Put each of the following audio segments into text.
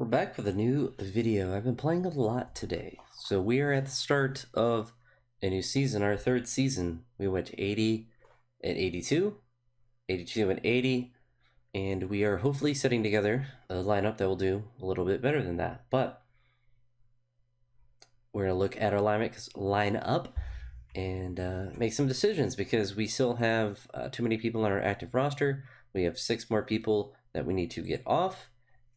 We're back with a new video. I've been playing a lot today. So we are at the start of a new season, our third season. We went to 80 and 82, 82 and 80, and we are hopefully setting together a lineup that will do a little bit better than that. But we're going to look at our lineup and make some decisions because we still have too many people on our active roster. We have 6 more people that we need to get off.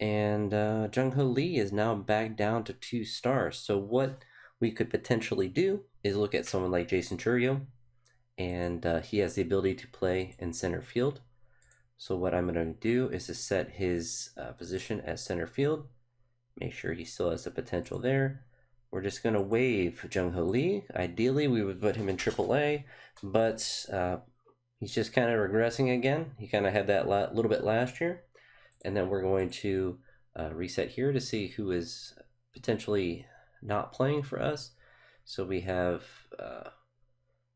And Jung Ho Lee is now back down to 2 stars. So what we could potentially do is look at someone like Jason Churio, and he has the ability to play in center field. So what I'm going to do is to set his position as center field, make sure he still has the potential there. We're just going to waive Jung Ho Lee. Ideally, we would put him in AAA, but he's just kind of regressing again. He kind of had that little bit last year. And then we're going to reset here to see who is potentially not playing for us. So we have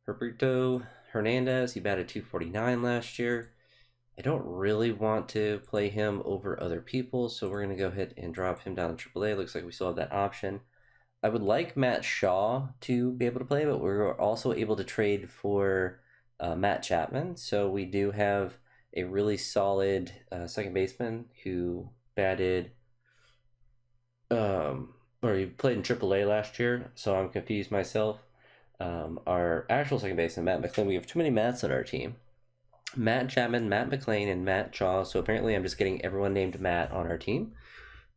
Roberto Hernandez. He batted .249 last year. I don't really want to play him over other people, so we're going to go ahead and drop him down to AAA. Looks like we still have that option. I would like Matt Shaw to be able to play, but we're also able to trade for Matt Chapman. So we do have a really solid second baseman who batted, or he played in AAA last year, so I'm confused myself. Our actual second baseman, Matt McLean, we have too many Matts on our team. Matt Chapman, Matt McLean, and Matt Shaw, so apparently I'm just getting everyone named Matt on our team.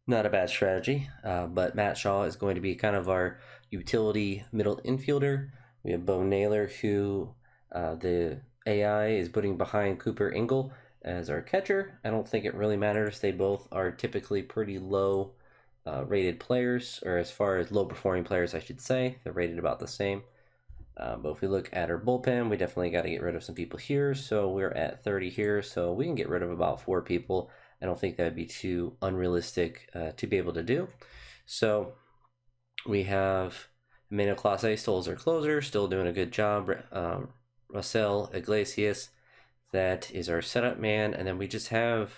Not a bad strategy, but Matt Shaw is going to be kind of our utility middle infielder. We have Bo Naylor, who the AI is putting behind Cooper Ingle as our catcher. I don't think it really matters. They both are typically pretty low rated players, or as far as low performing players, I should say. They're rated about the same. But if we look at our bullpen, we definitely got to get rid of some people here. So we're at 30 here, so we can get rid of about 4 people. I don't think that would be too unrealistic to be able to do. So we have Emmanuel Clase still as our closer, still doing a good job. Russell Iglesias, that is our setup man. And then we just have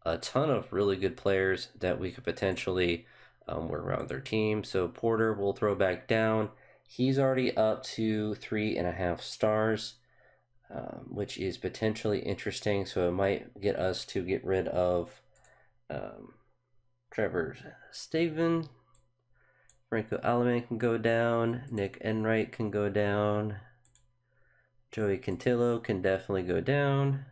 a ton of really good players that we could potentially work around their team. So Porter will throw back down. He's already up to 3.5 stars. Which is potentially interesting, so it might get us to get rid of Trevor Staven. Franco Alaman can go down. Nick Enright can go down. Joey Cantillo can definitely go down.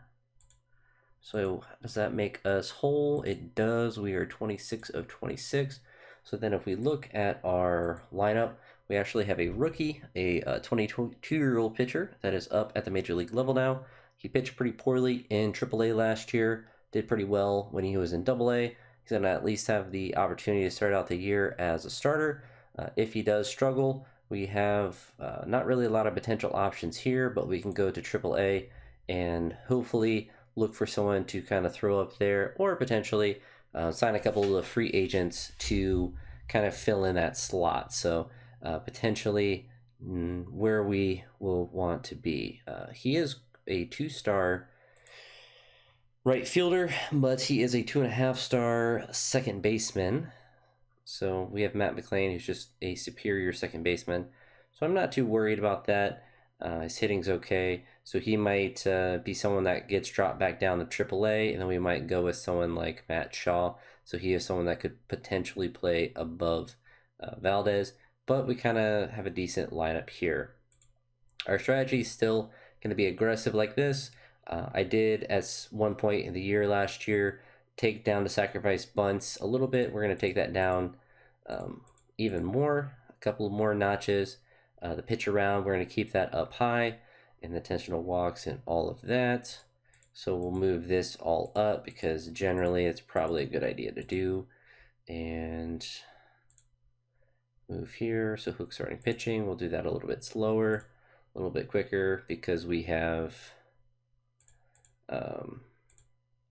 So does that make us whole? It does. We are 26 of 26. So then if we look at our lineup, we actually have a rookie, a 22-year-old pitcher that is up at the major league level now. He pitched pretty poorly in AAA last year, did pretty well when he was in AA. He's going to at least have the opportunity to start out the year as a starter. If he does struggle, we have not really a lot of potential options here, but we can go to AAA and hopefully look for someone to kind of throw up there, or potentially sign a couple of free agents to kind of fill in that slot. So potentially where we will want to be. He is a 2-star right fielder, but he is a 2.5-star second baseman. So we have Matt McLean, who's just a superior second baseman. So I'm not too worried about that. His hitting's okay. So he might be someone that gets dropped back down to AAA, and then we might go with someone like Matt Shaw. So he is someone that could potentially play above Valdez. But we kind of have a decent lineup here. Our strategy is still going to be aggressive like this. I did, at one point in the year last year, take down the sacrifice bunts a little bit. We're going to take that down even more, a couple more notches. The pitch around, we're going to keep that up high, and the intentional walks and all of that. So we'll move this all up because generally it's probably a good idea to do. And move here, so hook starting pitching, we'll do that a little bit slower, a little bit quicker, because we have a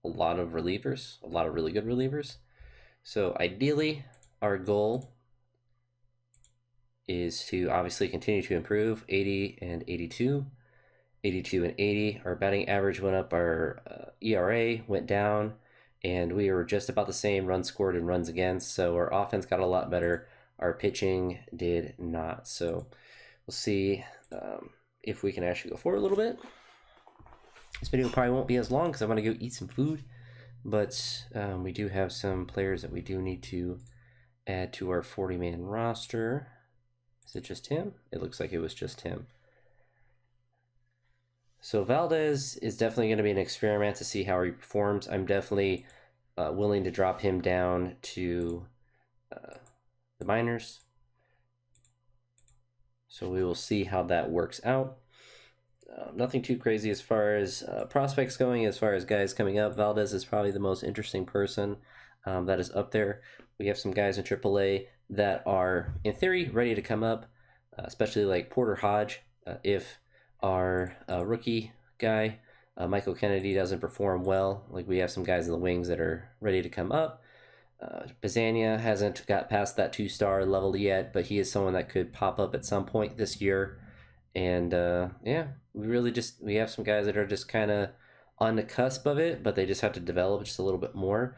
lot of relievers, a lot of really good relievers. So ideally, our goal is to obviously continue to improve. 80 and 82, 82 and 80. Our batting average went up, our ERA went down, and we were just about the same runs scored and runs against. So our offense got a lot better. Our pitching did not. So we'll see if we can actually go forward a little bit. This video probably won't be as long because I want to go eat some food, but we do have some players that we do need to add to our 40-man roster. Is it just him? It looks like it was just him. So Valdez is definitely going to be an experiment to see how he performs. I'm definitely willing to drop him down to the minors. So we will see how that works out. Nothing too crazy as far as prospects going. As far as guys coming up, Valdez is probably the most interesting person that is up there. We have some guys in AAA that are, in theory, ready to come up, especially like Porter Hodge. If our rookie guy, Michael Kennedy, doesn't perform well, like we have some guys in the wings that are ready to come up. Bazania hasn't got past that 2-star level yet, but he is someone that could pop up at some point this year. And yeah, we have some guys that are just kind of on the cusp of it, but they just have to develop just a little bit more.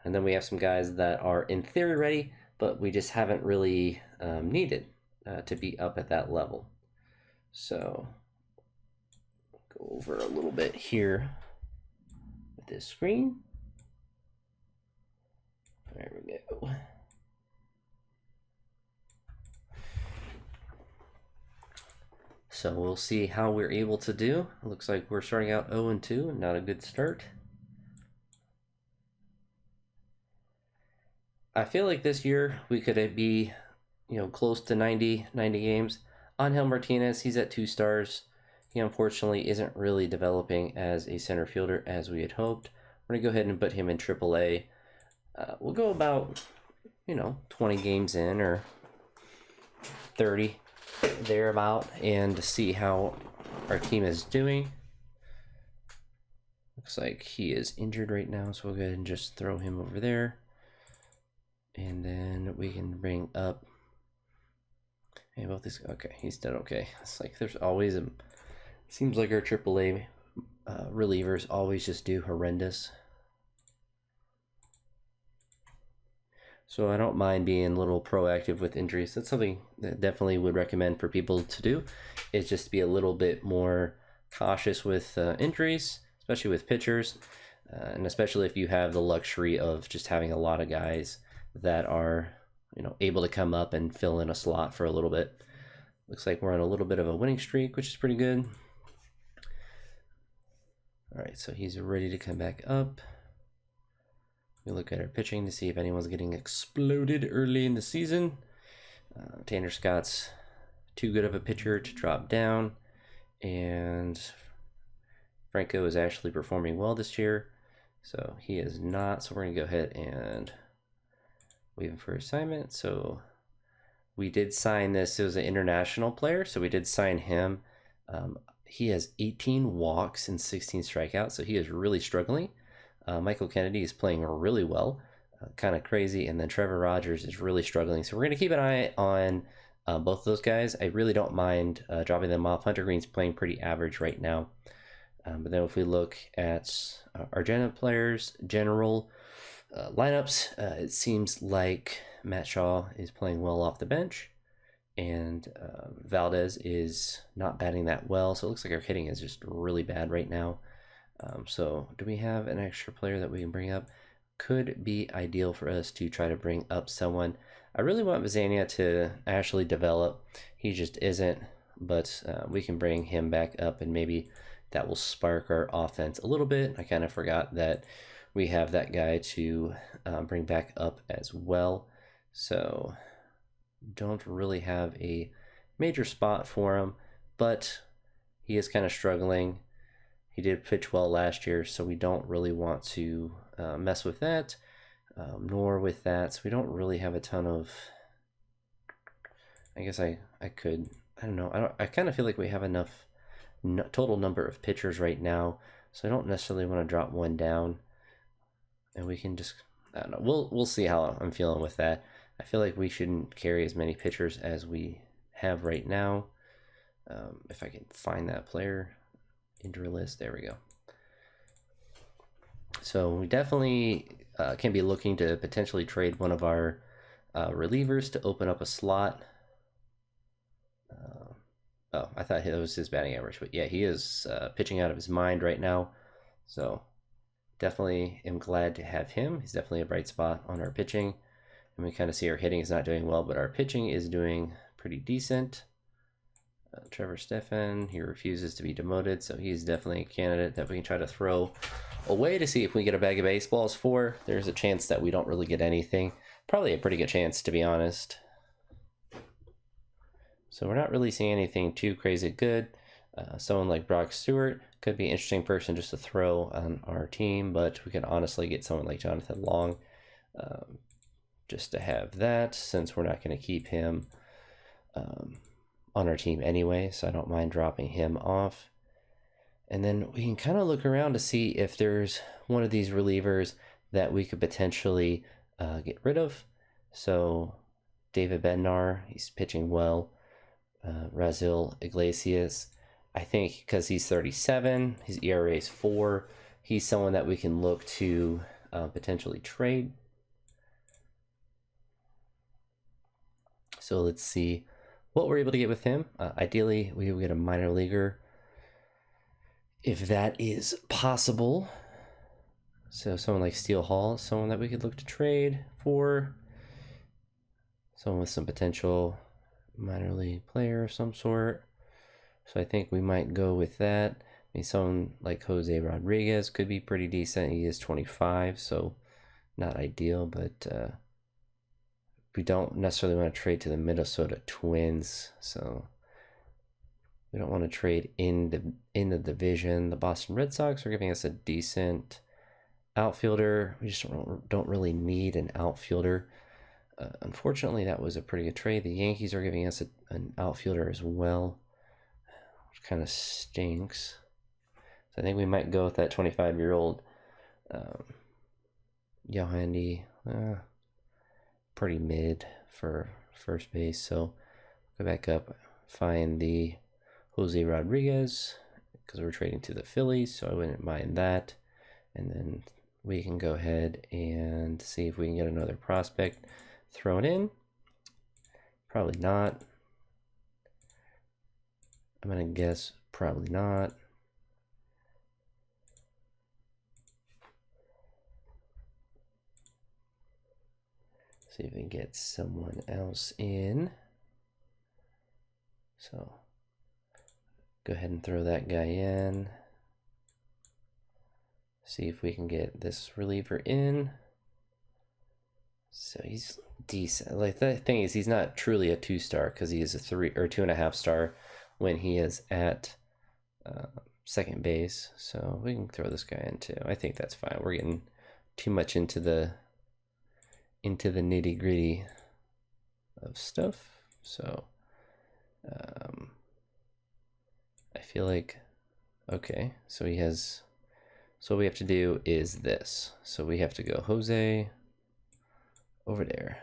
And then we have some guys that are in theory ready, but we just haven't really needed to be up at that level. So go over a little bit here with this screen. There we go. So we'll see how we're able to do. It looks like we're starting out 0-2, not a good start. I feel like this year we could be, close to 90 games. Angel Martinez, he's at 2 stars. He unfortunately isn't really developing as a center fielder as we had hoped. We're going to go ahead and put him in AAA. We'll go about, 20 games in or 30 thereabout and see how our team is doing. Looks like he is injured right now, so we'll go ahead and just throw him over there. And then we can bring up, hey, about this, okay, he's done okay. It's like there's always seems like our AAA relievers always just do horrendous. So I don't mind being a little proactive with injuries. That's something that definitely would recommend for people to do, is just be a little bit more cautious with injuries, especially with pitchers, and especially if you have the luxury of just having a lot of guys that are, able to come up and fill in a slot for a little bit. Looks like we're on a little bit of a winning streak, which is pretty good. All right, so he's ready to come back up. We look at our pitching to see if anyone's getting exploded early in the season. Tanner Scott's too good of a pitcher to drop down, and Franco is actually performing well this year, so he is not. So we're going to go ahead and waive him for assignment. So we did sign this. It was an international player, so we did sign him. He has 18 walks and 16 strikeouts, so he is really struggling. Michael Kennedy is playing really well, kind of crazy, and then Trevor Rogers is really struggling. So we're going to keep an eye on both of those guys. I really don't mind dropping them off. Hunter Green's playing pretty average right now. But then if we look at our general lineups, it seems like Matt Shaw is playing well off the bench, and Valdez is not batting that well. So it looks like our hitting is just really bad right now. So do we have an extra player that we can bring up? Could be ideal for us to try to bring up someone. I really want Bazania to actually develop. He just isn't, but we can bring him back up, and maybe that will spark our offense a little bit. I kind of forgot that we have that guy to bring back up as well. So don't really have a major spot for him, but he is kind of struggling. He did pitch well last year, so we don't really want to mess with that, nor with that. So we don't really have a ton of, I guess I could, I don't know. I kind of feel like we have enough total number of pitchers right now, so I don't necessarily want to drop one down. And we can just, I don't know. We'll see how I'm feeling with that. I feel like we shouldn't carry as many pitchers as we have right now. If I can find that player. Injury list, there we go. So we definitely can be looking to potentially trade one of our relievers to open up a slot. Oh, I thought it was his batting average, but yeah, he is pitching out of his mind right now. So definitely am glad to have him. He's definitely a bright spot on our pitching. And we kind of see our hitting is not doing well, but our pitching is doing pretty decent. Trevor Stephan, he refuses to be demoted, so he's definitely a candidate that we can try to throw away to see if we get a bag of baseballs for. There's a chance that we don't really get anything. Probably a pretty good chance, to be honest. So we're not really seeing anything too crazy good. Someone like Brock Stewart could be an interesting person just to throw on our team, but we could honestly get someone like Jonathan Long just to have that, since we're not going to keep him on our team anyway, so I don't mind dropping him off. And then we can kind of look around to see if there's one of these relievers that we could potentially get rid of. So David Bednar, he's pitching well. Rasul Iglesias, I think because he's 37, his ERA is 4, he's someone that we can look to potentially trade. So let's see what we're able to get with him. Ideally, we will get a minor leaguer if that is possible. So someone like Steele Hall, someone that we could look to trade for. Someone with some potential minor league player of some sort. So I think we might go with that. I mean, someone like Jose Rodriguez could be pretty decent. He is 25, so not ideal, but we don't necessarily want to trade to the Minnesota Twins, so we don't want to trade in the division. The Boston Red Sox are giving us a decent outfielder. We just don't really need an outfielder. Unfortunately, that was a pretty good trade. The Yankees are giving us an outfielder as well, which kind of stinks. So I think we might go with that 25-year-old Yohandy. Pretty mid for first base. So go back up, find the Jose Rodriguez, because we're trading to the Phillies, so I wouldn't mind that. And then we can go ahead and see if we can get another prospect thrown in. Probably not. I'm gonna guess probably not. See if we can get someone else in. So go ahead and throw that guy in. See if we can get this reliever in. So he's decent. Like, the thing is, he's not truly a 2-star because he is a 3 or 2.5 star when he is at second base. So we can throw this guy in too. I think that's fine. We're getting too much into the nitty gritty of stuff. So I feel like, okay, so he has, so what we have to do is this. So we have to go Jose over there.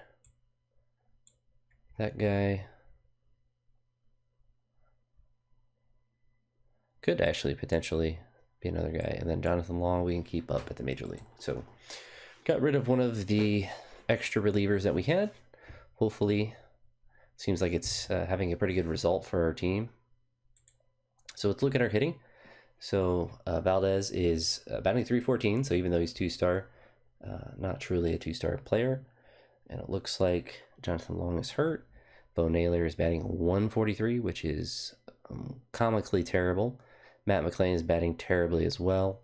That guy could actually potentially be another guy. And then Jonathan Long we can keep up at the major league. So got rid of one of the extra relievers that we had. Hopefully, seems like it's having a pretty good result for our team. So let's look at our hitting. So Valdez is batting .314, so even though he's 2-star, not truly a 2-star player. And it looks like Jonathan Long is hurt. Bo Naylor is batting .143, which is comically terrible. Matt McLain is batting terribly as well.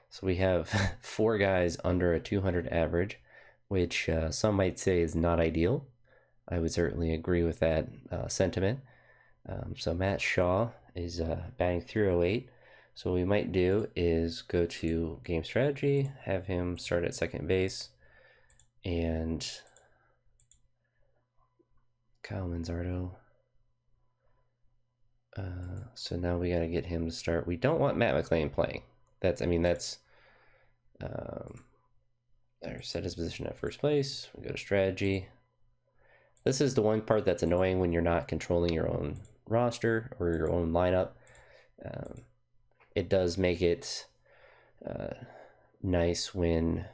So we have 4 guys under a 200 average, which some might say is not ideal. I would certainly agree with that sentiment. So Matt Shaw is batting .308. So what we might do is go to game strategy, have him start at second base, and Kyle Manzardo. So now we got to get him to start. We don't want Matt McLain playing. That's set his position at first place. We go to strategy. This is the one part that's annoying when you're not controlling your own roster or your own lineup. It does make it nice when,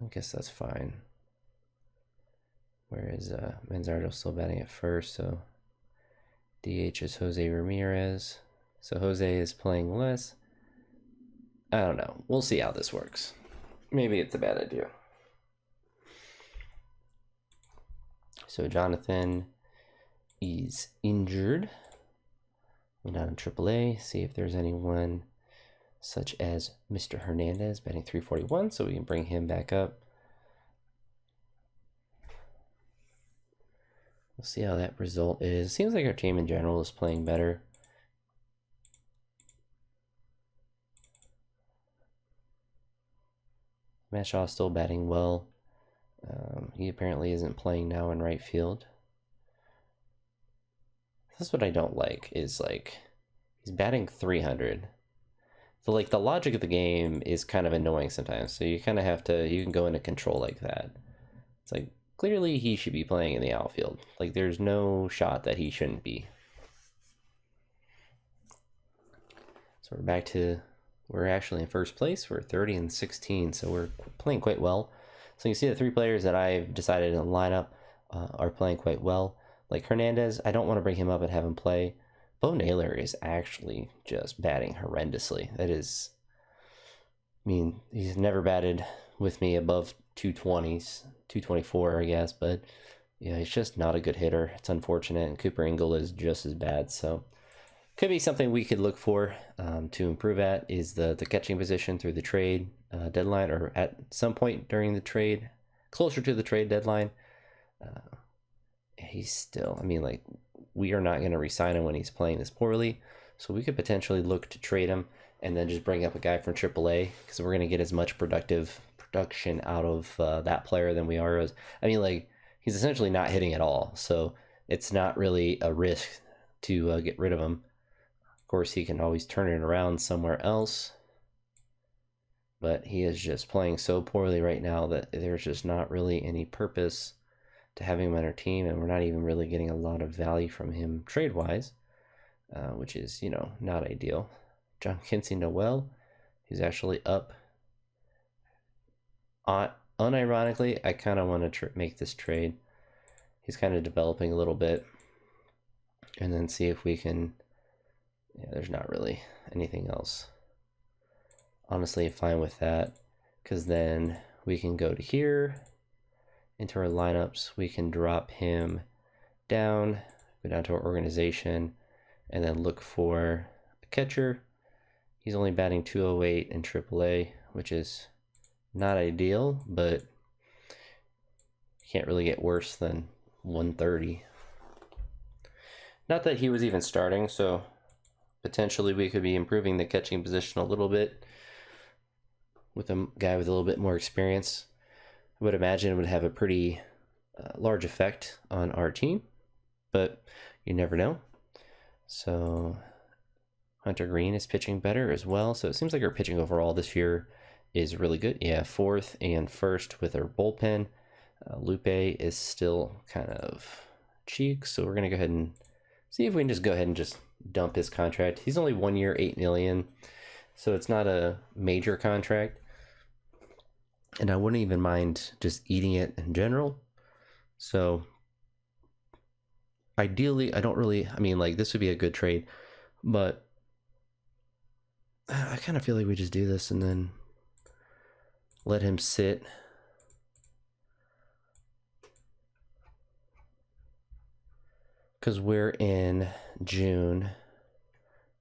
I guess that's fine. Whereas Manzardo's still batting at first, so DH is Jose Ramirez. So Jose is playing less. I don't know. We'll see how this works. Maybe it's a bad idea. So Jonathan is injured. We're down in AAA. See if there's anyone such as Mr. Hernandez batting 341, so we can bring him back up. We'll see how that result is. It seems like our team in general is playing better. Matt Shaw still batting well. He apparently isn't playing now in right field. That's what I don't like, is like, he's batting 300. So like the logic of the game is kind of annoying sometimes. So you kind of have to, you can go into control like that. It's like, clearly he should be playing in the outfield. Like there's no shot that he shouldn't be. So we're back to, we're actually in first place. We're 30-16, so we're playing quite well. So you see the 3 players that I've decided in the lineup are playing quite well. Like Hernandez, I don't want to bring him up and have him play. Bo Naylor is actually just batting horrendously. That is, I mean, he's never batted with me above 220s, 224, I guess, but yeah, he's just not a good hitter. It's unfortunate, and Cooper Ingle is just as bad, so could be something we could look for to improve at is the catching position through the trade deadline, or at some point during the trade, closer to the trade deadline. He's still, I mean, like, we are not going to re-sign him when he's playing this poorly, so we could potentially look to trade him and then just bring up a guy from AAA, because we're going to get as much production out of that player than we are as, I mean, like, he's essentially not hitting at all, so it's not really a risk to get rid of him. Of course, he can always turn it around somewhere else, but he is just playing so poorly right now that there's just not really any purpose to having him on our team, and we're not even really getting a lot of value from him trade-wise, which is, you know, not ideal. John Kinsey Noel, he's actually up. Unironically, I kind of want to make this trade. He's kind of developing a little bit, and then see if we can, yeah, there's not really anything else. Honestly, fine with that, because then we can go to here, into our lineups, we can drop him down, go down to our organization, and then look for a catcher. He's only batting 208 in AAA, which is not ideal, but can't really get worse than 130. Not that he was even starting, so potentially we could be improving the catching position a little bit with a guy with a little bit more experience. I would imagine it would have a pretty large effect on our team, but you never know. So Hunter Green is pitching better as well. So it seems like our pitching overall this year is really good. Yeah, 4th and 1st with our bullpen. Lupe is still kind of cheap, so we're going to go ahead and see if we can just go ahead and just dump his contract. He's only 1 year, $8 million, so it's not a major contract. And I wouldn't even mind just eating it in general. So ideally, I don't really, I mean, like, this would be a good trade, but I kind of feel like we just do this and then let him sit. Because we're in June.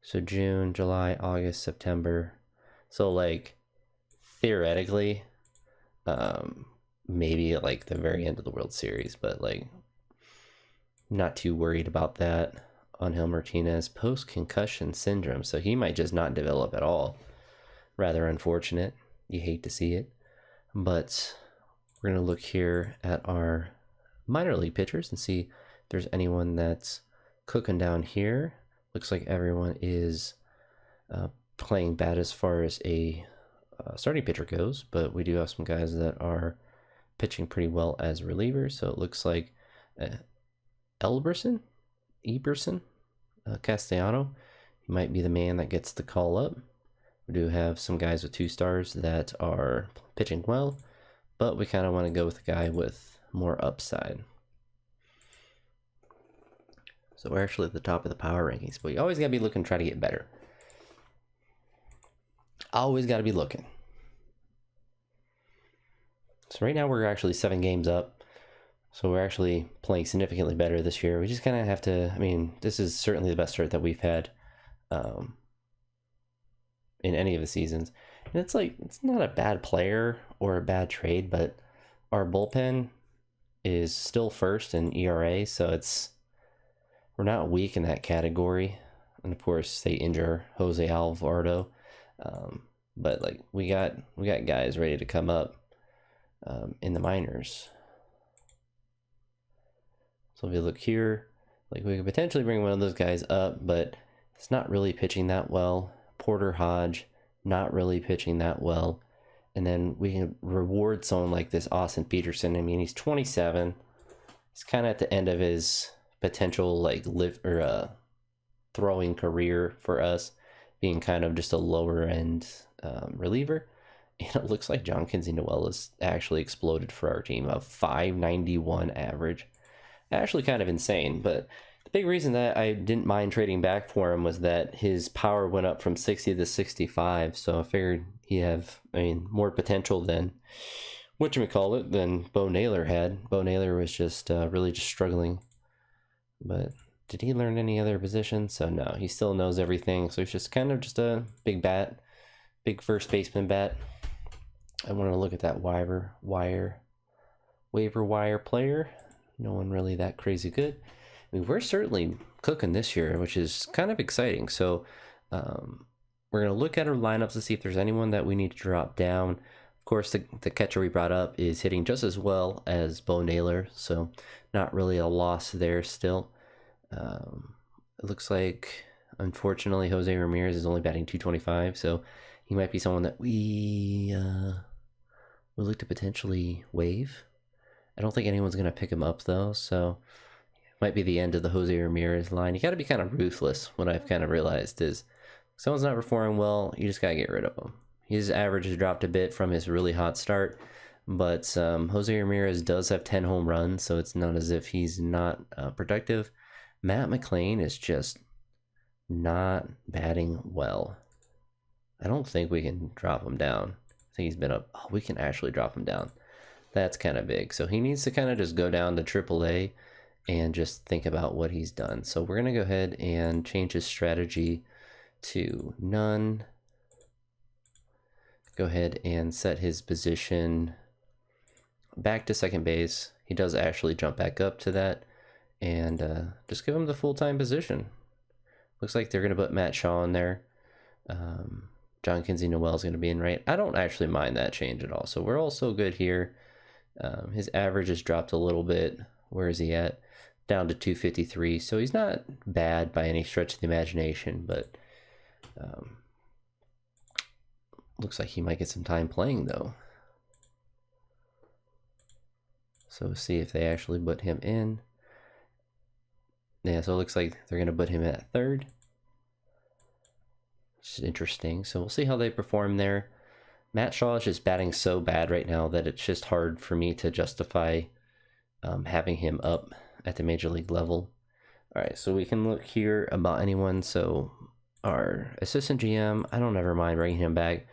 So June, July, August, September. So, like, theoretically, maybe at like the very end of the World Series, but like not too worried about that. Angel Martinez, post-concussion syndrome, so he might just not develop at all. Rather unfortunate. You hate to see it. But we're going to look here at our minor league pitchers and see if there's anyone that's cooking down here. Looks like everyone is playing bad as far as a starting pitcher goes, but we do have some guys that are pitching pretty well as relievers. So it looks like Eberson, Castellano, he might be the man that gets the call up. We do have some guys with 2 stars that are pitching well, but we kind of want to go with a guy with more upside. So we're actually at the top of the power rankings, but you always got to be looking to try to get better. Always got to be looking. So right now we're actually 7 games up. So we're actually playing significantly better this year. We just kind of have to, I mean, this is certainly the best start that we've had in any of the seasons. And it's like, it's not a bad player or a bad trade, but our bullpen is still first in ERA. So we're not weak in that category. And of course they injure Jose Alvarado. But like we got guys ready to come up in the minors. So if you look here, like we could potentially bring one of those guys up, but it's not really pitching that well. Porter Hodge, not really pitching that well. And then we can reward someone like this Austin Peterson. I mean, he's 27. He's kind of at the end of his potential like throwing career for us, being kind of just a lower end reliever. And it looks like John Kinsey Noel has actually exploded for our team, a 591 average. Actually kind of insane, but the big reason that I didn't mind trading back for him was that his power went up from 60 to 65, so I figured he have, I mean, more potential than than Bo Naylor had. Bo Naylor was just really just struggling. But did he learn any other positions? So no, he still knows everything. So he's just kind of just a big bat, big first baseman bat. I want to look at that waiver wire player. No one really that crazy good. I mean, we're certainly cooking this year, which is kind of exciting. So we're going to look at our lineups to see if there's anyone that we need to drop down. Of course, the catcher we brought up is hitting just as well as Bo Naylor, so not really a loss there still. It looks like, unfortunately, Jose Ramirez is only batting .225, so he might be someone that we would look to potentially waive. I don't think anyone's going to pick him up, though, so it might be the end of the Jose Ramirez line. You got to be kind of ruthless. What I've kind of realized is if someone's not performing well, you just got to get rid of them. His average has dropped a bit from his really hot start, but Jose Ramirez does have 10 home runs, so it's not as if he's not productive. Matt McLain is just not batting well. I don't think we can drop him down. I think he's been up. Oh, we can actually drop him down. That's kind of big. So he needs to kind of just go down to AAA and just think about what he's done. So we're going to go ahead and change his strategy to none. Go ahead and set his position back to second base. He does actually jump back up to that. And just give him the full-time position. Looks like they're going to put Matt Shaw in there. John Kinsey Noel is going to be in right. I don't actually mind that change at all. So we're also good here. His average has dropped a little bit. Where is he at? Down to 253. So he's not bad by any stretch of the imagination, but looks like he might get some time playing though. So we'll see if they actually put him in. Yeah, so it looks like they're going to put him at third. Which is interesting. So we'll see how they perform there. Matt Shaw is just batting so bad right now that it's just hard for me to justify having him up at the major league level. All right, so we can look here about anyone. So our assistant GM, I don't ever mind bringing him back.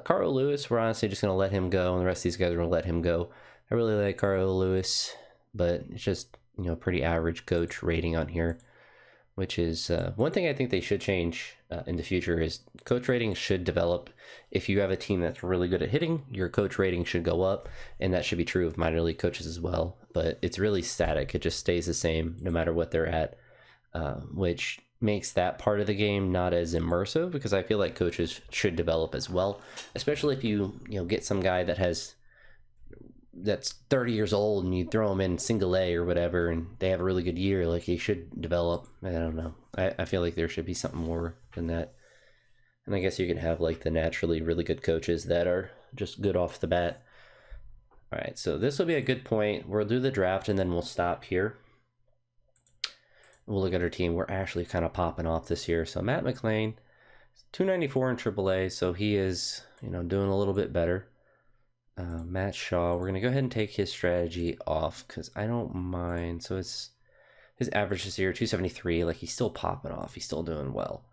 Carl Lewis, we're honestly just going to let him go, and the rest of these guys are going to let him go. I really like Carl Lewis, but it's just, you know, pretty average coach rating on here, which is one thing I think they should change in the future is coach ratings should develop. If you have a team that's really good at hitting, your coach rating should go up, and that should be true of minor league coaches as well. But it's really static. It just stays the same no matter what they're at, which makes that part of the game not as immersive, because I feel like coaches should develop as well, especially if you get some guy that's 30 years old and you throw them in single A or whatever and they have a really good year. Like, he should develop. I don't know. I feel like there should be something more than that. And I guess you can have like the naturally really good coaches that are just good off the bat. All right, so this will be a good point. We'll do the draft and then we'll stop here. We'll look at our team. We're actually kind of popping off this year. So Matt McLain 294 in AAA, so he is, you know, doing a little bit better. Matt Shaw, we're gonna go ahead and take his strategy off because I don't mind. So it's his average this year 273. Like, he's still popping off. He's still doing well.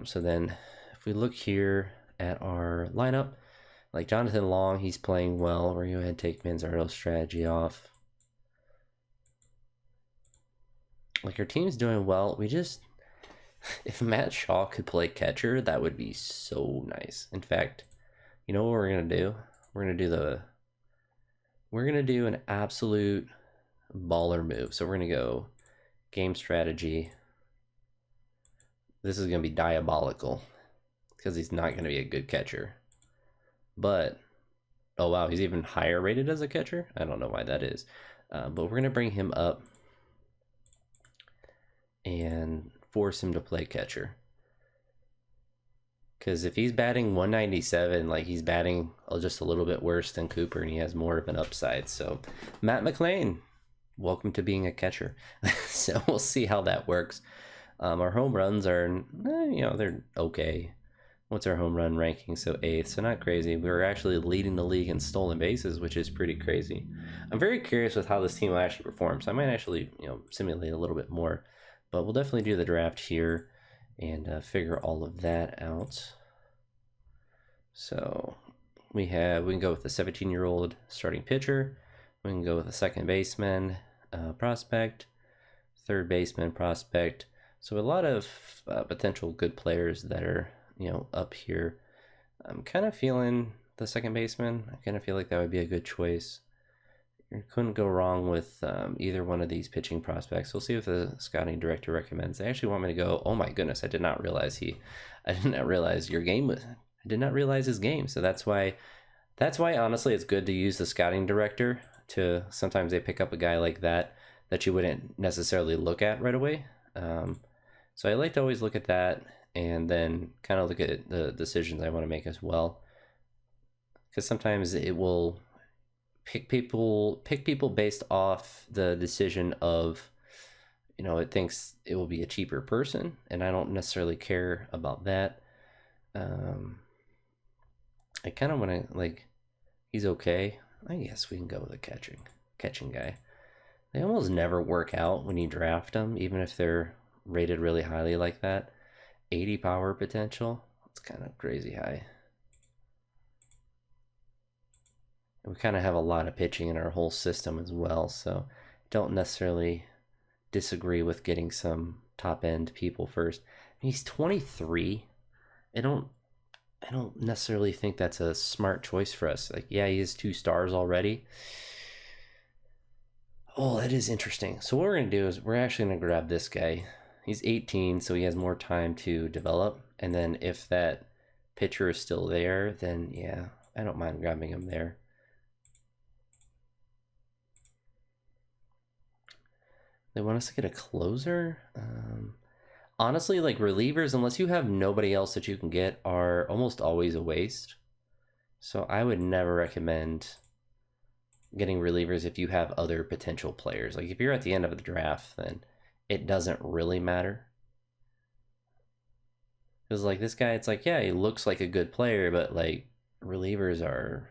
So then if we look here at our lineup, like Jonathan Long, he's playing well. We're gonna go ahead and take Manzardo's strategy off. Like, our team's doing well. We just, if Matt Shaw could play catcher, that would be so nice. In fact, you know what we're gonna do? We're gonna do an absolute baller move. So we're gonna go game strategy. This is gonna be diabolical because he's not gonna be a good catcher. But oh wow, he's even higher rated as a catcher. I don't know why that is, but we're gonna bring him up and force him to play catcher. Because if he's batting 197, like, he's batting just a little bit worse than Cooper, and he has more of an upside. So Matt McLean, welcome to being a catcher. So we'll see how that works. Our home runs are, you know, they're okay. What's our home run ranking? So 8th, so not crazy. We're actually leading the league in stolen bases, which is pretty crazy. I'm very curious with how this team will actually perform. So I might actually, you know, simulate a little bit more, but we'll definitely do the draft here and figure all of that out. So we can go with the 17-year-old starting pitcher. We can go with a second baseman prospect, third baseman prospect. So a lot of potential good players that are, you know, up here. I'm kind of feeling the second baseman. I kind of feel like that would be a good choice. You couldn't go wrong with either one of these pitching prospects. We'll see if the scouting director recommends. They actually want me to go. Oh my goodness, I did not realize your game was. I did not realize his game. So that's why honestly it's good to use the scouting director. To sometimes they pick up a guy like that you wouldn't necessarily look at right away. So I like to always look at that and then kind of look at the decisions I want to make as well. Because sometimes it will pick people based off the decision of, you know, it thinks it will be a cheaper person, and I don't necessarily care about that. I kind of want to, like, he's okay. I guess we can go with a catching guy. They almost never work out when you draft them, even if they're rated really highly like that. 80 power potential. It's kind of crazy high. We kind of have a lot of pitching in our whole system as well, so don't necessarily disagree with getting some top end people first. He's 23. I don't necessarily think that's a smart choice for us. Like, yeah, he has 2 stars already. Oh, that is interesting. So what we're gonna do is we're actually gonna grab this guy. He's 18, so he has more time to develop. And then if that pitcher is still there, then yeah, I don't mind grabbing him there. They want us to get a closer. Honestly, like, relievers, unless you have nobody else that you can get, are almost always a waste. So I would never recommend getting relievers if you have other potential players. Like, if you're at the end of the draft, then it doesn't really matter. Because, like, this guy, it's like, yeah, he looks like a good player, but, like, relievers are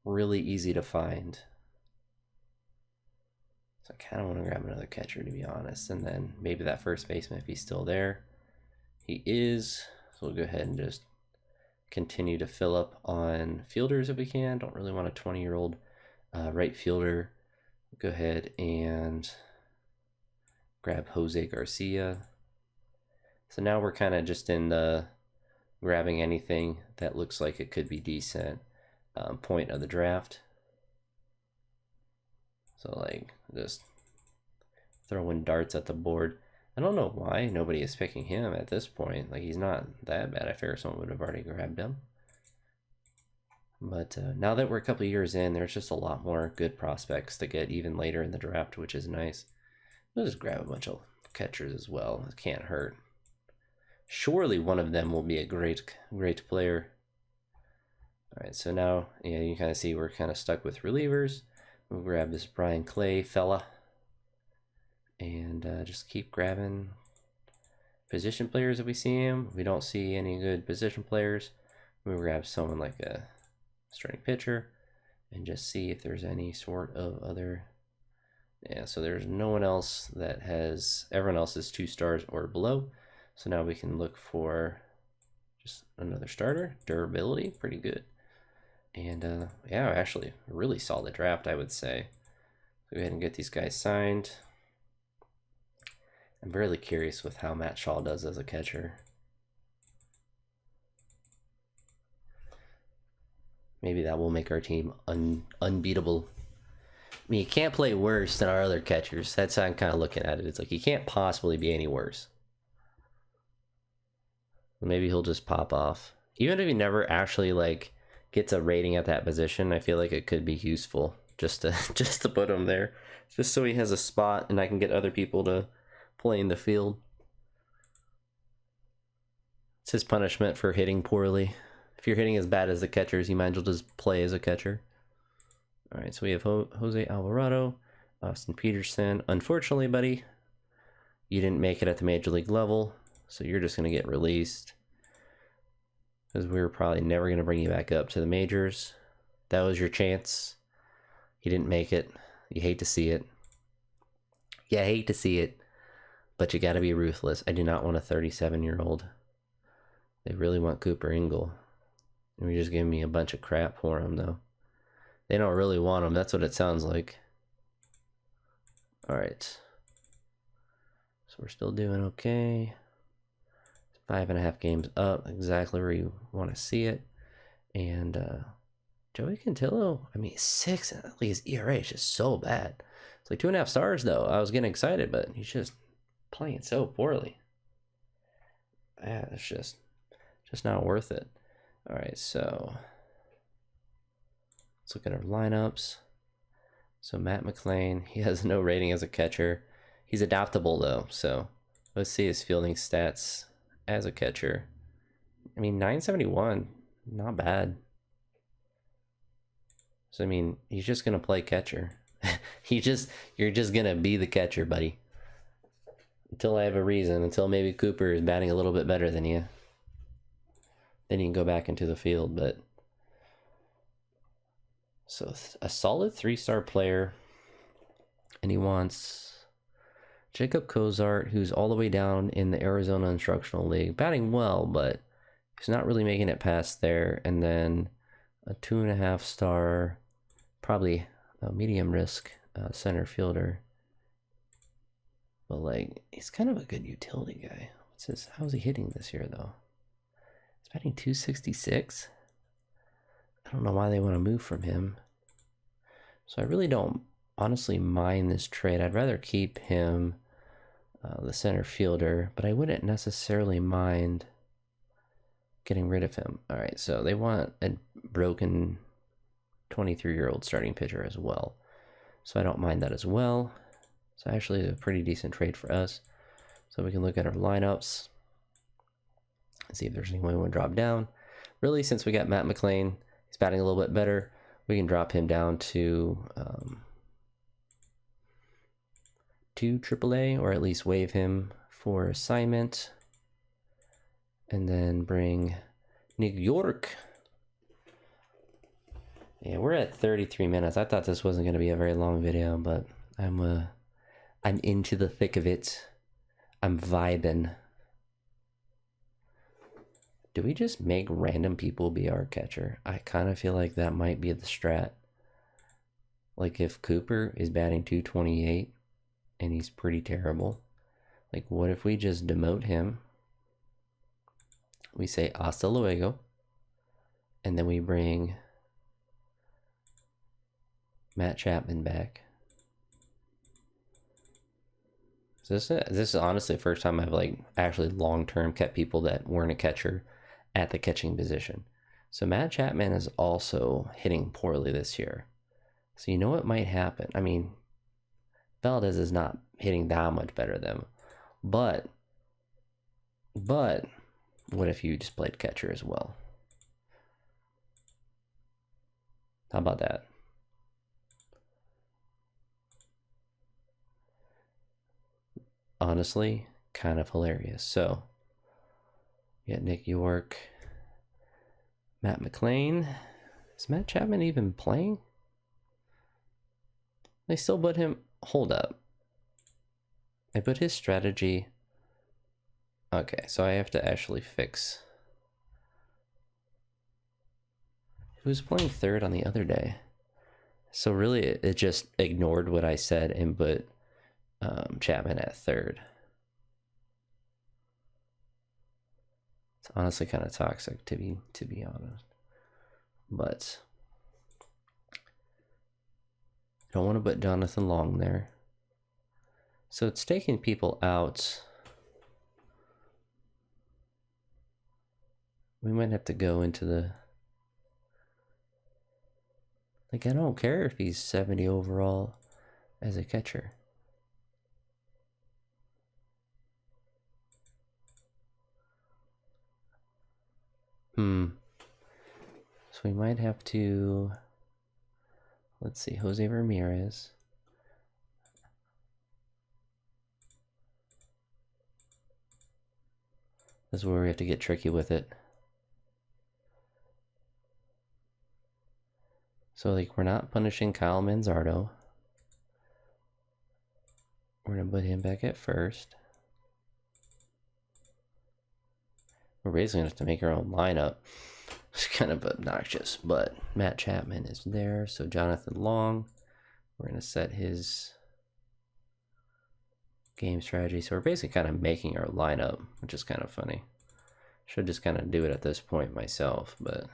really easy to find. So I kind of want to grab another catcher, to be honest. And then maybe that first baseman, if he's still there. He is. So we'll go ahead and just continue to fill up on fielders if we can. Don't really want a 20-year-old right fielder. Go ahead and grab Jose Garcia. So now we're kind of just in the grabbing anything that looks like it could be decent point of the draft. So, like, just throwing darts at the board. I don't know why nobody is picking him at this point. Like, he's not that bad. I figure someone would have already grabbed him. But now that we're a couple years in, there's just a lot more good prospects to get even later in the draft, which is nice. We'll just grab a bunch of catchers as well. It can't hurt. Surely one of them will be a great player. All right, so now, yeah, you kind of see we're kind of stuck with relievers. We'll grab this Brian Clay fella and just keep grabbing position players if we see him. If we don't see any good position players, we grab someone like a starting pitcher and just see if there's any sort of other. Yeah, so there's no one else that has, everyone else is 2 stars or below. So now we can look for just another starter. Durability, pretty good. And yeah, actually a really solid draft, I would say. Go ahead and get these guys signed. I'm really curious with how Matt Shaw does as a catcher. Maybe that will make our team unbeatable. I mean, you can't play worse than our other catchers. That's how I'm kind of looking at it. It's like you can't possibly be any worse. Maybe he'll just pop off. Even if he never actually like gets a rating at that position, I feel like it could be useful just to put him there, just so he has a spot and I can get other people to play in the field. It's his punishment for hitting poorly. If you're hitting as bad as the catchers, you might as well just play as a catcher. All right, so we have Jose Alvarado, Austin Peterson. Unfortunately, buddy, you didn't make it at the major league level, so you're just going to get released because we were probably never going to bring you back up to the majors. That was your chance. You didn't make it. You hate to see it. Yeah, I hate to see it, but you got to be ruthless. I do not want a 37-year-old. They really want Cooper Ingle. And you're just giving me a bunch of crap for him, though. They don't really want him. That's what it sounds like. All right. So we're still doing okay. 5.5 games up, exactly where you want to see it. And Joey Cantillo, I mean, 6, at least ERA is just so bad. It's like 2.5 stars, though. I was getting excited, but he's just playing so poorly. Yeah, it's just not worth it. All right, so let's look at our lineups. So Matt McLean, he has no rating as a catcher. He's adaptable, though, so let's see his fielding stats as a catcher. I mean, 971, not bad. So I mean, he's just gonna play catcher. You're just gonna be the catcher, buddy. Until I have a reason. Until maybe Cooper is batting a little bit better than you. Then you can go back into the field. But so a solid 3-star player, and he wants Jacob Cozart, who's all the way down in the Arizona Instructional League, batting well, but he's not really making it past there. And then a 2.5-star, probably a medium risk center fielder. But like, he's kind of a good utility guy. How's he hitting this year, though? He's batting 266. I don't know why they want to move from him. So I really don't honestly mind this trade. I'd rather keep him the center fielder, but I wouldn't necessarily mind getting rid of him. All right, so they want a broken 23-year-old starting pitcher as well. So I don't mind that as well. So actually a pretty decent trade for us. So we can look at our lineups and see if there's anyone we want to drop down. Really, since we got Matt McLean, he's batting a little bit better, we can drop him down to AAA, or at least waive him for assignment. And then bring New York. Yeah, we're at 33 minutes. I thought this wasn't going to be a very long video, but I'm into the thick of it. I'm vibing. Do we just make random people be our catcher? I kind of feel like that might be the strat. Like if Cooper is batting 228 and he's pretty terrible, like what if we just demote him? We say hasta luego, and then we bring Matt Chapman back. So this is honestly the first time I've like actually long-term kept people that weren't a catcher at the catching position. So Matt Chapman is also hitting poorly this year. So you know what might happen? I mean, Valdez is not hitting that much better than him. But what if you just played catcher as well? How about that? Honestly, kind of hilarious. So, yeah, Nick York, Matt McLean. Is Matt Chapman even playing? They still put him. Hold up. They put his strategy. Okay, so I have to actually fix. Who was playing third on the other day? So really, it just ignored what I said and put Chapman at third. It's honestly kind of toxic, to be honest. But I don't want to put Jonathan Long there. So it's taking people out. We might have to go into the... Like, I don't care if he's 70 overall as a catcher. So we might have to... Let's see, Jose Ramirez. This is where we have to get tricky with it. So, like, we're not punishing Kyle Manzardo. We're going to put him back at first. We're basically going to have to make our own lineup. It's kind of obnoxious, but Matt Chapman is there. So, Jonathan Long, we're going to set his game strategy. So, we're basically kind of making our lineup, which is kind of funny. Should just kind of do it at this point myself, but...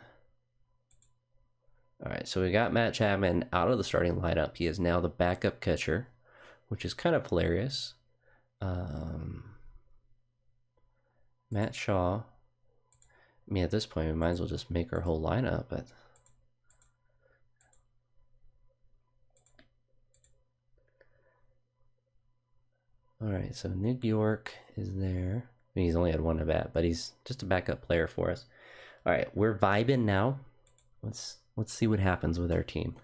All right, so we got Matt Chapman out of the starting lineup. He is now the backup catcher, which is kind of hilarious. Matt Shaw. I mean, at this point, we might as well just make our whole lineup. But all right, so Nick York is there. I mean, he's only had one at bat, but he's just a backup player for us. All right, we're vibing now. Let's see what happens with our team.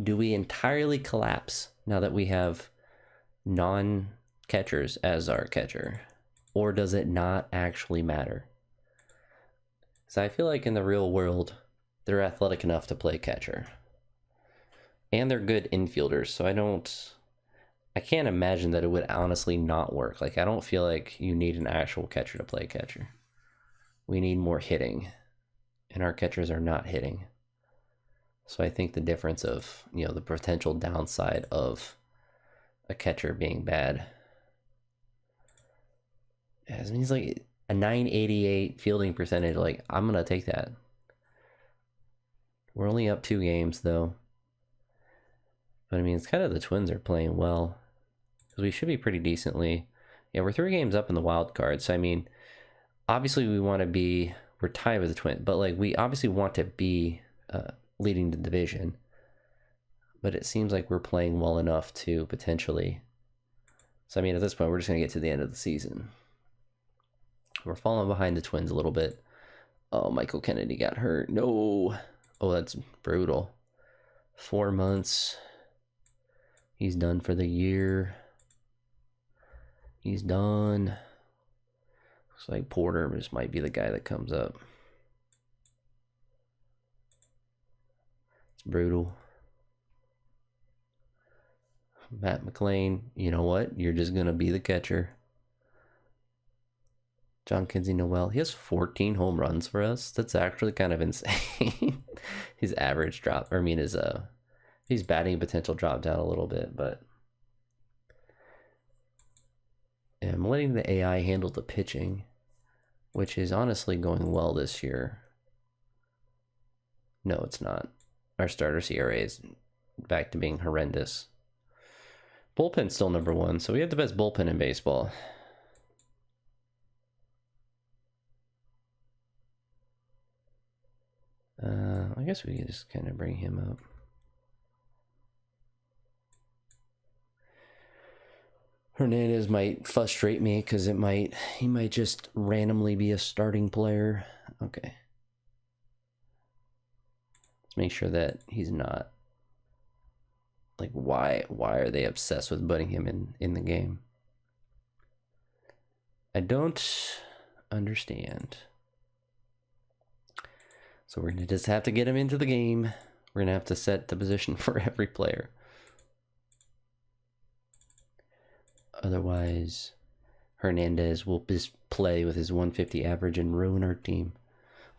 Do we entirely collapse now that we have non-catchers as our catcher? Or does it not actually matter? So I feel like in the real world, they're athletic enough to play catcher. And they're good infielders, so I can't imagine that it would honestly not work. Like, I don't feel like you need an actual catcher to play catcher. We need more hitting, and our catchers are not hitting. So I think the difference of, you know, the potential downside of a catcher being bad. It means like a 988 fielding percentage. Like, I'm going to take that. We're only up 2 games, though. But, I mean, it's kind of the Twins are playing well. Because we should be pretty decently. Yeah, we're 3 games up in the wild card. So, I mean, obviously we want to be... We're tied with the Twins. But, like, we obviously want to be... leading the division, but it seems like we're playing well enough to potentially. So I mean, at this point, we're just gonna get to the end of the season. We're falling behind the Twins a little bit. Oh, Michael Kennedy got hurt. No. Oh, that's brutal. 4 months. He's done for the year. He's done. Looks like Porter just might be the guy that comes up. Brutal. Matt McLean, you know what? You're just going to be the catcher. John Kinsey Noel, he has 14 home runs for us. That's actually kind of insane. His average drop, or I mean, his batting potential dropped down a little bit, but yeah, I'm letting the AI handle the pitching, which is honestly going well this year. No, it's not. Our starter CRA is back to being horrendous. Bullpen's still number 1, so we have the best bullpen in baseball. I guess we can just kind of bring him up. Hernandez might frustrate me because he might just randomly be a starting player. Okay. Let's make sure that he's not. Like, why are they obsessed with putting him in the game? I don't understand. So we're gonna just have to get him into the game. We're gonna have to set the position for every player. Otherwise, Hernandez will just play with his 150 average and ruin our team.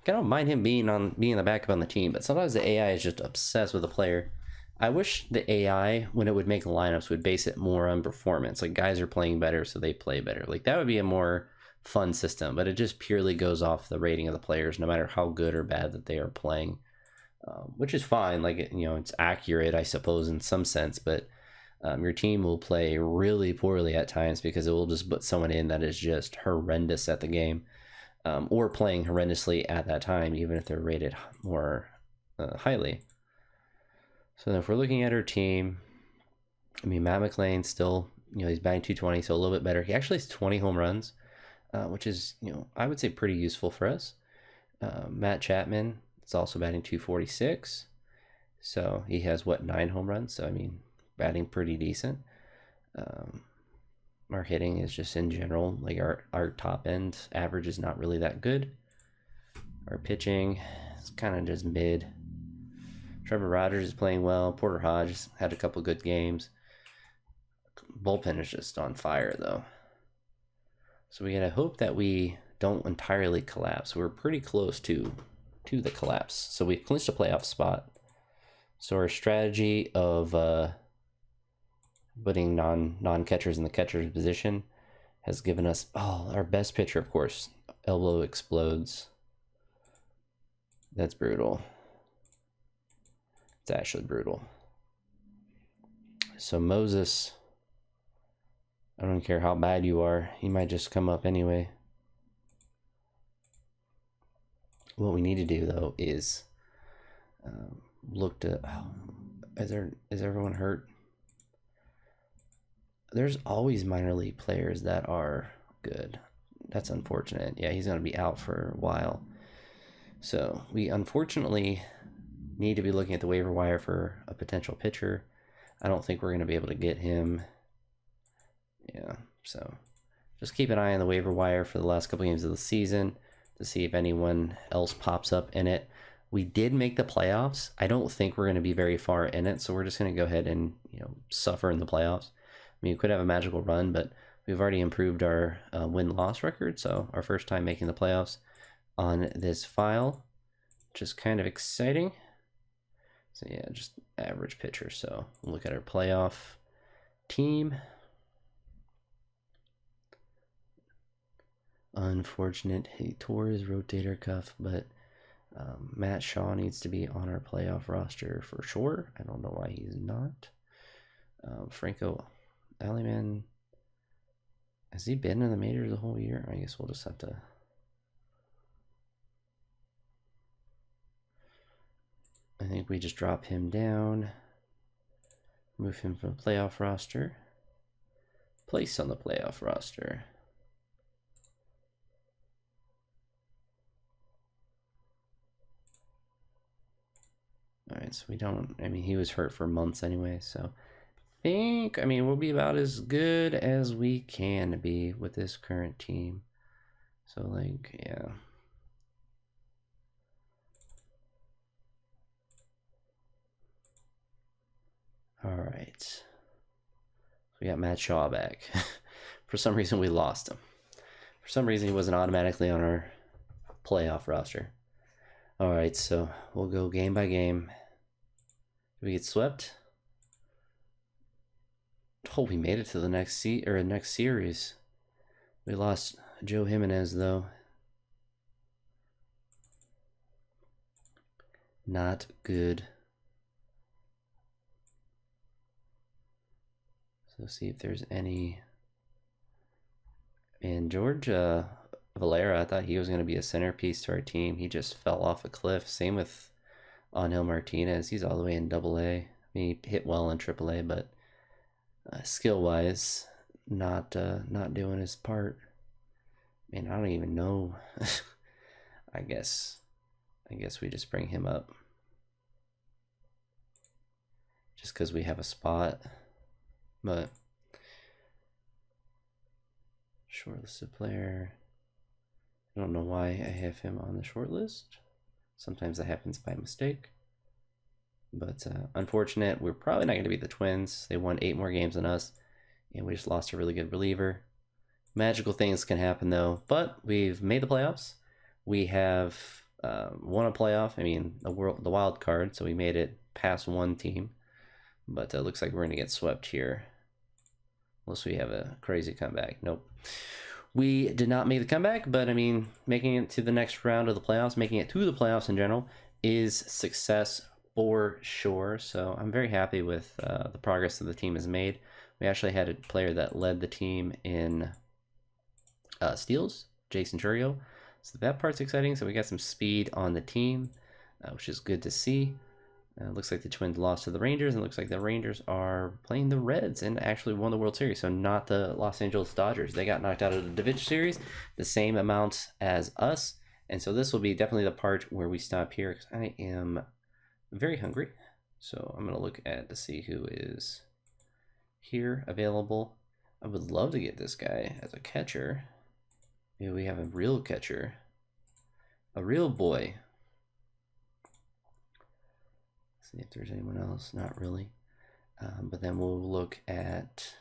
I don't mind him being the backup on the team, but sometimes the AI is just obsessed with a player. I wish the AI, when it would make lineups, would base it more on performance. Like, guys are playing better, so they play better. Like, that would be a more fun system, but it just purely goes off the rating of the players, no matter how good or bad that they are playing, which is fine. Like, it's accurate, I suppose, in some sense, but your team will play really poorly at times because it will just put someone in that is just horrendous at the game, or playing horrendously at that time, even if they're rated more highly. So if we're looking at our team, I mean, Matt McLean still, he's batting 220, so a little bit better. He actually has 20 home runs, which is, I would say pretty useful for us. Matt Chapman is also batting 246. So he has, 9 home runs? So, I mean, batting pretty decent. Our hitting is just in general, like our top end average is not really that good. Our pitching is kind of just mid. Trevor Rogers is playing well. Porter Hodge had a couple good games. Bullpen is just on fire, though. So we gotta hope that we don't entirely collapse. We're pretty close to the collapse. So we clinched a playoff spot. So our strategy of putting non-catchers in the catcher's position has given us our best pitcher, of course. Elbow explodes. That's brutal. It's actually brutal. So Moses, I don't care how bad you are, he might just come up anyway. What we need to do, though, is look to... is everyone hurt? There's always minor league players that are good. That's unfortunate. Yeah, he's going to be out for a while. So we unfortunately need to be looking at the waiver wire for a potential pitcher. I don't think we're going to be able to get him. Yeah, so just keep an eye on the waiver wire for the last couple games of the season to see if anyone else pops up in it. We did make the playoffs. I don't think we're going to be very far in it, so we're just going to go ahead and suffer in the playoffs. I mean, we could have a magical run, but we've already improved our win-loss record, so our first time making the playoffs on this file, which is kind of exciting. So yeah, just average pitcher. So we'll look at our playoff team. Unfortunate, he tore his rotator cuff, but Matt Shaw needs to be on our playoff roster for sure. I don't know why he's not. Franco Aliman, has he been in the majors the whole year? I guess we'll just have to... I think we just drop him down, move him from the playoff roster, place on the playoff roster. All right, so we don't, I mean, he was hurt for months anyway, so I mean, we'll be about as good as we can be with this current team. So, like, yeah. All right. We got Matt Shaw back. For some reason, we lost him. For some reason, he wasn't automatically on our playoff roster. All right, so we'll go game by game. Did we get swept? Oh, we made it to the next series. We lost Joe Jimenez, though. Not good. So see if there's any. And George Valera, I thought he was going to be a centerpiece to our team. He just fell off a cliff. Same with Angel Martinez. He's all the way in AA. I mean, he hit well in AAA, but skill-wise, not doing his part. I mean, I don't even know. I guess we just bring him up just because we have a spot. But Shortlisted player. I don't know why I have him on the short list. Sometimes that happens by mistake. But unfortunate, we're probably not going to beat the Twins. They won 8 more games than us, and we just lost a really good reliever. Magical things can happen, though. But we've made the playoffs. We have won a playoff. I mean, the wild card, so we made it past one team. But it looks like we're going to get swept here. Unless we have a crazy comeback. Nope. We did not make the comeback, but I mean, making it to the next round of the playoffs, making it to the playoffs in general, is success for sure. So I'm very happy with the progress that the team has made. We actually had a player that led the team in steals, Jason Churio. So that part's exciting. So we got some speed on the team, which is good to see. Looks like the Twins lost to the Rangers, and looks like the Rangers are playing the Reds and actually won the World Series. So not the Los Angeles Dodgers. They got knocked out of the Division Series, the same amount as us. And so this will be definitely the part where we stop here because I am very hungry. So I'm going to look at to see who is here available. I would love to get this guy as a catcher. Maybe we have a real catcher, a real boy. See if there's anyone else. Not really. But then we'll look at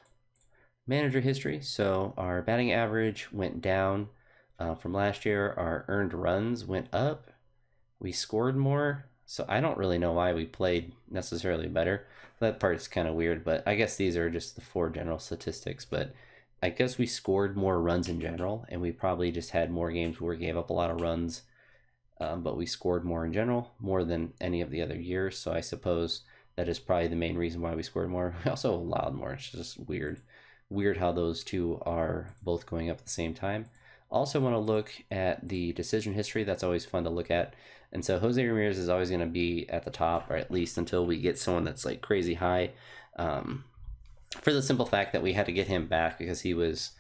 manager history. So our batting average went down from last year. Our earned runs went up. We scored more. So I don't really know why we played necessarily better. That part's kind of weird, but I guess these are just the 4 general statistics. But I guess we scored more runs in general, and we probably just had more games where we gave up a lot of runs. But we scored more in general, more than any of the other years. So I suppose that is probably the main reason why we scored more. We also allowed more. It's just weird how those two are both going up at the same time. Also want to look at the decision history. That's always fun to look at. And so Jose Ramirez is always going to be at the top, or at least until we get someone that's like crazy high. For the simple fact that we had to get him back because he was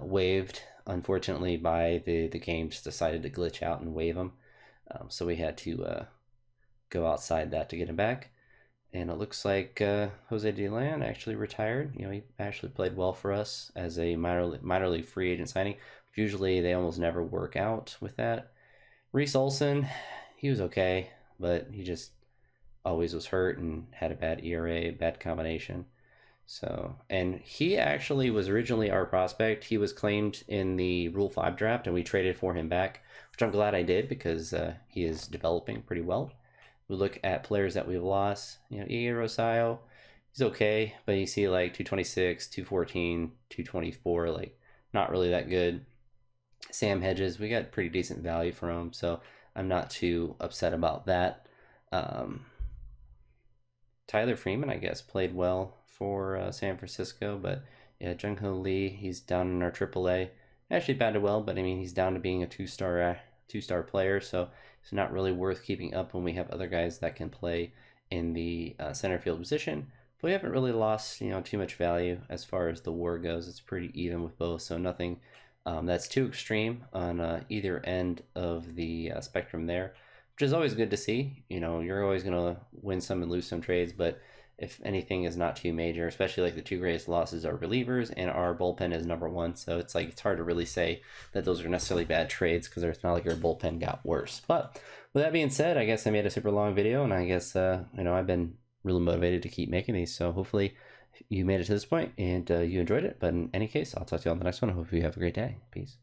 waived, unfortunately, by the game just decided to glitch out and waive him. So we had to go outside that to get him back. And it looks like Jose DeLeon actually retired. You know, he actually played well for us as a minor league free agent signing. Usually they almost never work out with that. Reese Olson, he was okay, but he just always was hurt and had a bad ERA, bad combination. So, and he actually was originally our prospect. He was claimed in the Rule 5 draft, and we traded for him back, which I'm glad I did because he is developing pretty well. We look at players that we've lost. You know, E.A. Rosario, he's okay, but you see like 226, 214, 224, like not really that good. Sam Hedges, we got pretty decent value from him, so I'm not too upset about that. Tyler Freeman, I guess, played well for San Francisco, but yeah, Jung-Ho Lee, he's down in our AAA. Actually batted well, but I mean, he's down to being a two-star player, so it's not really worth keeping up when we have other guys that can play in the center field position. But we haven't really lost, you know, too much value as far as the WAR goes. It's pretty even with both, so nothing that's too extreme on either end of the spectrum there, which is always good to see. You know, you're always going to win some and lose some trades, but if anything is not too major, especially like the 2 greatest losses are relievers and our bullpen is number 1. So it's like, it's hard to really say that those are necessarily bad trades because it's not like our bullpen got worse. But with that being said, I guess I made a super long video, and I guess, you know, I've been really motivated to keep making these. So hopefully you made it to this point and you enjoyed it. But in any case, I'll talk to you on the next one. I hope you have a great day. Peace.